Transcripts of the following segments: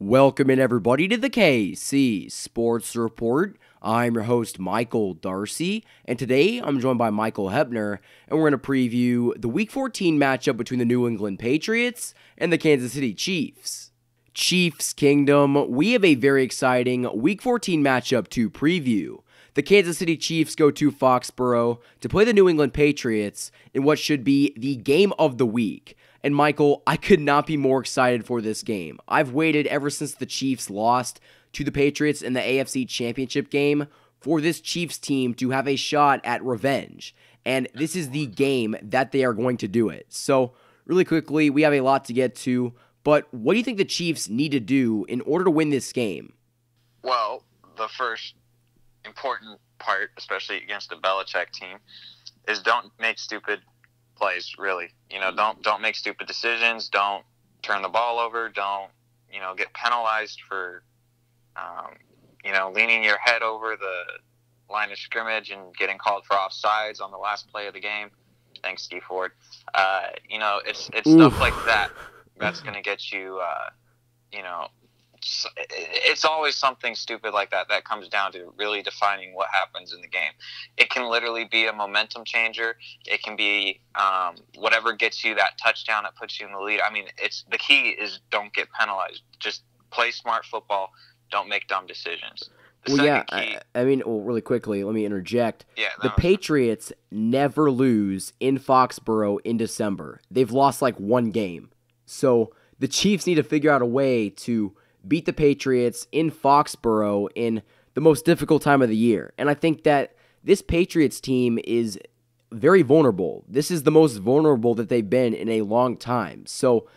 Welcome in everybody to the KC Sports Report. I'm your host Michael Darcy, and today I'm joined by Michael Hepner, and we're going to preview the Week 14 matchup between the New England Patriots and the Kansas City Chiefs. Chiefs Kingdom, we have a very exciting Week 14 matchup to preview. The Kansas City Chiefs go to Foxborough to play the New England Patriots in what should be the game of the week. And Michael, I could not be more excited for this game. I've waited ever since the Chiefs lost to the Patriots in the AFC Championship game for this Chiefs team to have a shot at revenge. And this is the game that they are going to do it. So, really quickly, we have a lot to get to, but what do you think the Chiefs need to do in order to win this game? Well, the first important part, especially against the Belichick team, is don't make stupid plays, really. Don't make stupid decisions. Don't turn the ball over. Don't, get penalized for, leaning your head over the line of scrimmage and getting called for offsides on the last play of the game. Thanks, Steve Ford. It's stuff like that that's going to get you, it's always something stupid like that comes down to really defining what happens in the game. It can literally be a momentum changer. It can be whatever gets you that touchdown that puts you in the lead. I mean, the key is don't get penalized. Just play smart football. Don't make dumb decisions. Really quickly, let me interject. The Patriots never lose in Foxborough in December. They've lost like one game. So the Chiefs need to figure out a way to beat the Patriots in Foxborough in the most difficult time of the year. And I think that this Patriots team is very vulnerable. This is the most vulnerable that they've been in a long time. So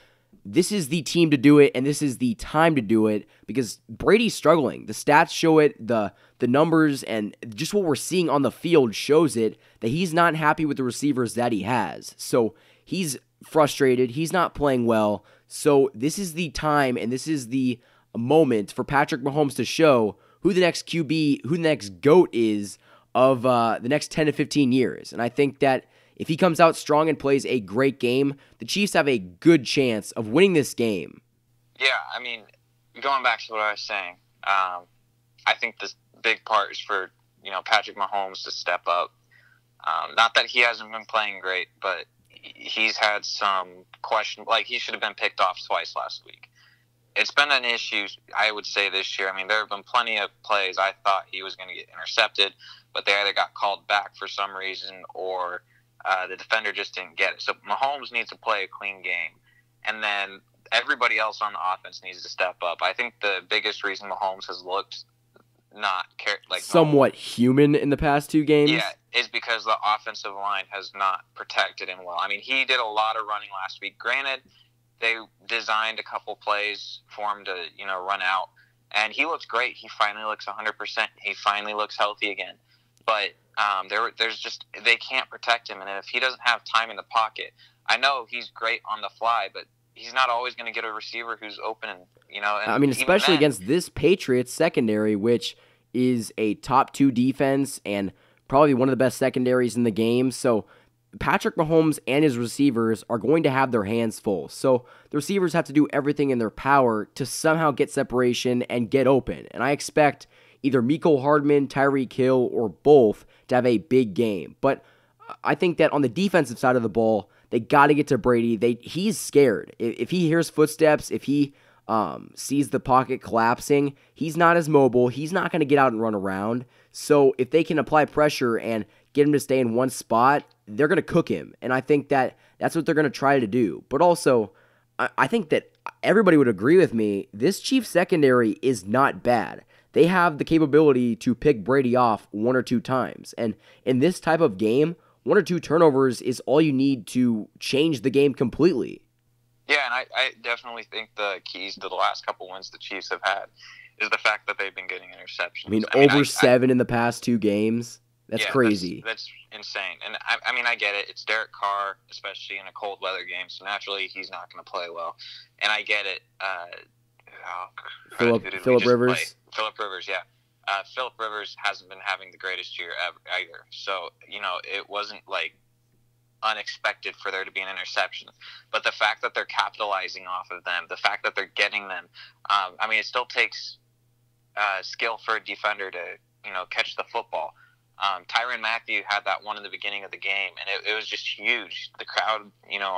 this is the team to do it, and this is the time to do it because Brady's struggling. The stats show it, the numbers, and just what we're seeing on the field shows it, that he's not happy with the receivers that he has. So he's frustrated. He's not playing well. So this is the time, and this is the moment for Patrick Mahomes to show who the next QB, who the next GOAT is of the next 10 to 15 years. And I think that if he comes out strong and plays a great game, the Chiefs have a good chance of winning this game. Yeah, I mean, going back to what I was saying, I think this big part is for, Patrick Mahomes to step up. Not that he hasn't been playing great, but he's had some question, like he should have been picked off twice last week. It's been an issue, I would say, this year. I mean, there have been plenty of plays I thought he was going to get intercepted, but they either got called back for some reason or the defender just didn't get it. So Mahomes needs to play a clean game, and then everybody else on the offense needs to step up. I think the biggest reason Mahomes has looked somewhat human in the past two games, is because the offensive line has not protected him well. I mean, he did a lot of running last week. Granted, they designed a couple plays for him to, run out, and he looks great. He finally looks 100%. He finally looks healthy again. But they can't protect him, and if he doesn't have time in the pocket, I know he's great on the fly, but he's not always going to get a receiver who's open, And especially against this Patriots secondary, which is a top 2 defense and probably one of the best secondaries in the game. So Patrick Mahomes and his receivers are going to have their hands full. So the receivers have to do everything in their power to somehow get separation and get open. And I expect either Mecole Hardman, Tyreek Hill, or both to have a big game. But I think that on the defensive side of the ball, they got to get to Brady. He's scared. If he hears footsteps, if he sees the pocket collapsing, he's not as mobile. He's not going to get out and run around. So if they can apply pressure and get him to stay in one spot, they're going to cook him. And I think that that's what they're going to try to do. But also, I think that everybody would agree with me, this Chiefs secondary is not bad. They have the capability to pick Brady off 1 or 2 times. And in this type of game, 1 or 2 turnovers is all you need to change the game completely. Yeah, and I definitely think the keys to the last couple wins the Chiefs have had is the fact that they've been getting interceptions. Over 7 in the past 2 games. That's crazy. That's insane. And I get it. It's Derek Carr, especially in a cold weather game, so naturally he's not going to play well. And I get it. Phillip Rivers. Phillip Rivers, yeah. Phillip Rivers hasn't been having the greatest year ever either. So, it wasn't like unexpected for there to be an interception. But the fact that they're capitalizing off of them, the fact that they're getting them, I mean, it still takes skill for a defender to, catch the football. Tyrann Mathieu had that one in the beginning of the game, and it was just huge. The crowd,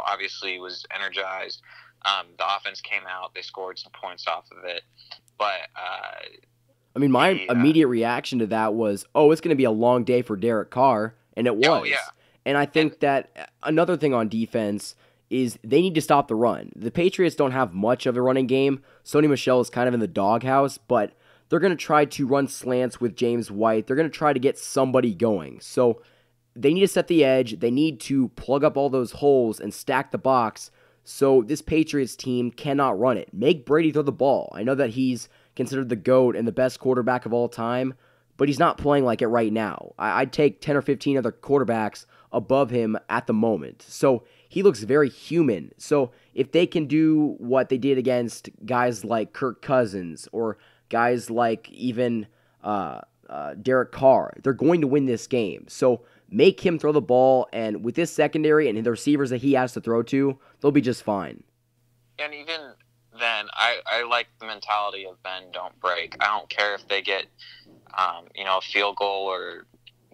obviously was energized. The offense came out. They scored some points off of it. But I mean, my immediate reaction to that was, oh, it's going to be a long day for Derek Carr, and it was. Oh, yeah. And I think that another thing on defense is they need to stop the run. The Patriots don't have much of a running game. Sony Michel is kind of in the doghouse, but they're going to try to run slants with James White. They're going to try to get somebody going. So they need to set the edge. They need to plug up all those holes and stack the box so this Patriots team cannot run it. Make Brady throw the ball. I know that he's considered the GOAT and the best quarterback of all time, but he's not playing like it right now. I'd take 10 or 15 other quarterbacks above him at the moment. So he looks very human. So if they can do what they did against guys like Kirk Cousins or guys like even Derek Carr, they're going to win this game. So make him throw the ball, and with this secondary and the receivers that he has to throw to, they'll be just fine. And even then, I like the mentality of bend, don't break. I don't care if they get, a field goal or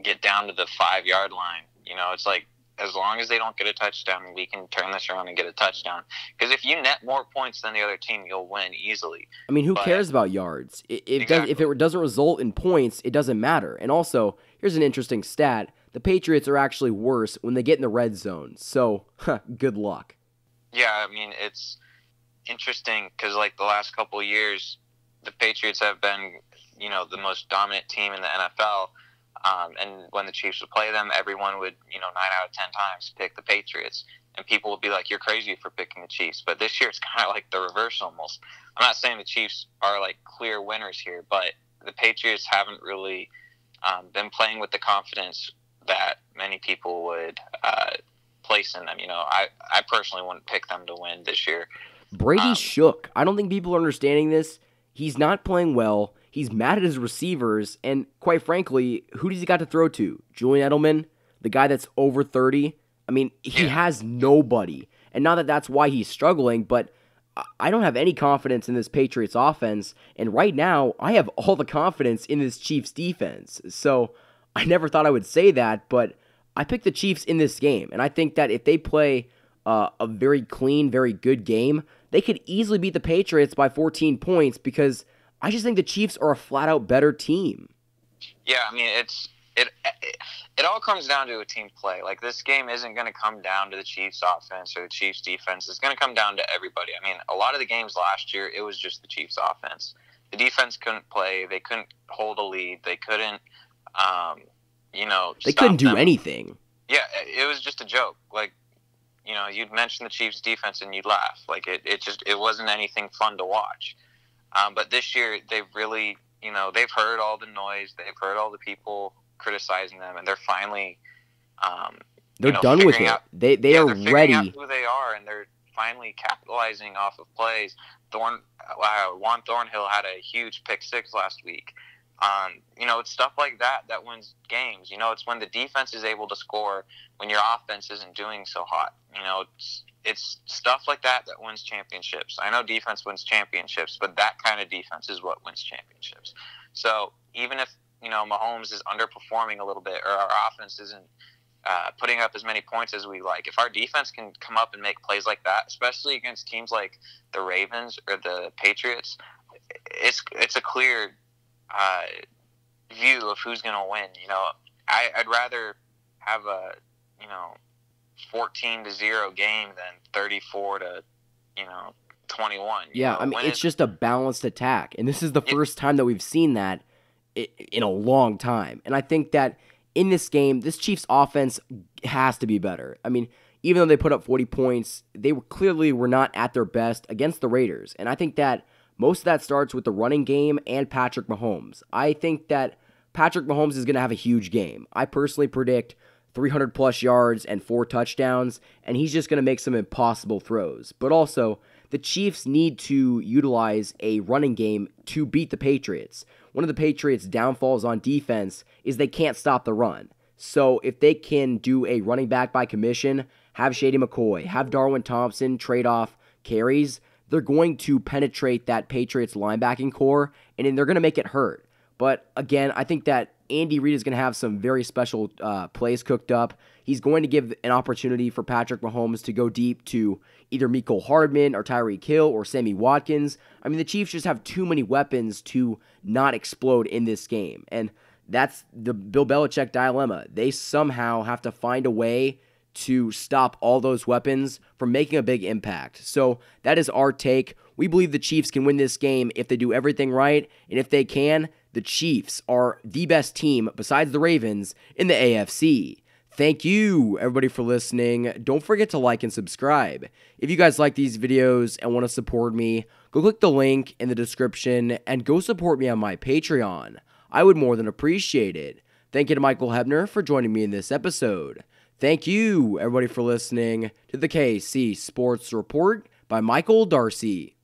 get down to the 5-yard line. It's like, as long as they don't get a touchdown, we can turn this around and get a touchdown. Because if you net more points than the other team, you'll win easily. I mean, who cares about yards? Exactly. If it doesn't result in points, it doesn't matter. And also, here's an interesting stat. The Patriots are actually worse when they get in the red zone. So, good luck. Yeah, I mean, it's interesting because, like, the last couple of years, the Patriots have been, the most dominant team in the NFL. And when the Chiefs would play them, everyone would, 9 out of 10 times pick the Patriots. And people would be like, you're crazy for picking the Chiefs. But this year, it's kind of like the reverse almost. I'm not saying the Chiefs are, like, clear winners here, but the Patriots haven't really been playing with the confidence that many people would place in them. I personally wouldn't pick them to win this year. Brady's shook. I don't think people are understanding this. He's not playing well. He's mad at his receivers, and quite frankly, who does he got to throw to? Julian Edelman, the guy that's over 30? I mean, he has nobody. And not that that's why he's struggling, but I don't have any confidence in this Patriots offense, and right now, I have all the confidence in this Chiefs defense. So, I never thought I would say that, but I picked the Chiefs in this game, and I think that if they play a very clean, very good game, they could easily beat the Patriots by 14 points because I just think the Chiefs are a flat-out better team. Yeah, I mean, it all comes down to a team play. Like, this game isn't going to come down to the Chiefs' offense or the Chiefs' defense. It's going to come down to everybody. I mean, a lot of the games last year, it was just the Chiefs' offense. The defense couldn't play. They couldn't hold a lead. They couldn't, They couldn't do anything. Yeah, it was just a joke. Like, you'd mention the Chiefs' defense and you'd laugh. Like, it wasn't anything fun to watch. But this year, they've really, they've heard all the noise. They've heard all the people criticizing them, and they're finally, they're done with it. They are ready. Out who they are, and they're finally capitalizing off of plays. Juan Thornhill had a huge pick six last week. It's stuff like that wins games. It's when the defense is able to score when your offense isn't doing so hot. It's stuff like that wins championships. I know defense wins championships, but that kind of defense is what wins championships. So even if, Mahomes is underperforming a little bit or our offense isn't putting up as many points as we like, if our defense can come up and make plays like that, especially against teams like the Ravens or the Patriots, it's a clear view of who's going to win. I'd rather have a 14-0 game than 34-21. Yeah, I mean, it's just a balanced attack, and this is the first time that we've seen that in a long time. And I think that in this game, this Chiefs offense has to be better. I mean, even though they put up 40 points, they clearly were not at their best against the Raiders. And I think that most of that starts with the running game and Patrick Mahomes. I think that Patrick Mahomes is going to have a huge game. I personally predict 300-plus yards and 4 touchdowns, and he's just going to make some impossible throws. But also, the Chiefs need to utilize a running game to beat the Patriots. One of the Patriots' downfalls on defense is they can't stop the run. So if they can do a running back by commission, have Shady McCoy, have Darwin Thompson trade off carries, they're going to penetrate that Patriots linebacking core, and then they're going to make it hurt. But again, I think that Andy Reid is going to have some very special plays cooked up. He's going to give an opportunity for Patrick Mahomes to go deep to either Mecole Hardman or Tyreek Hill or Sammy Watkins. I mean, the Chiefs just have too many weapons to not explode in this game. And that's the Bill Belichick dilemma. They somehow have to find a way to stop all those weapons from making a big impact. So that is our take. We believe the Chiefs can win this game if they do everything right. And if they can, the Chiefs are the best team besides the Ravens in the AFC. Thank you, everybody, for listening. Don't forget to like and subscribe. If you guys like these videos and want to support me, go click the link in the description and go support me on my Patreon. I would more than appreciate it. Thank you to Michael Hebner for joining me in this episode. Thank you, everybody, for listening to the KC Sports Report by Michael Darcy.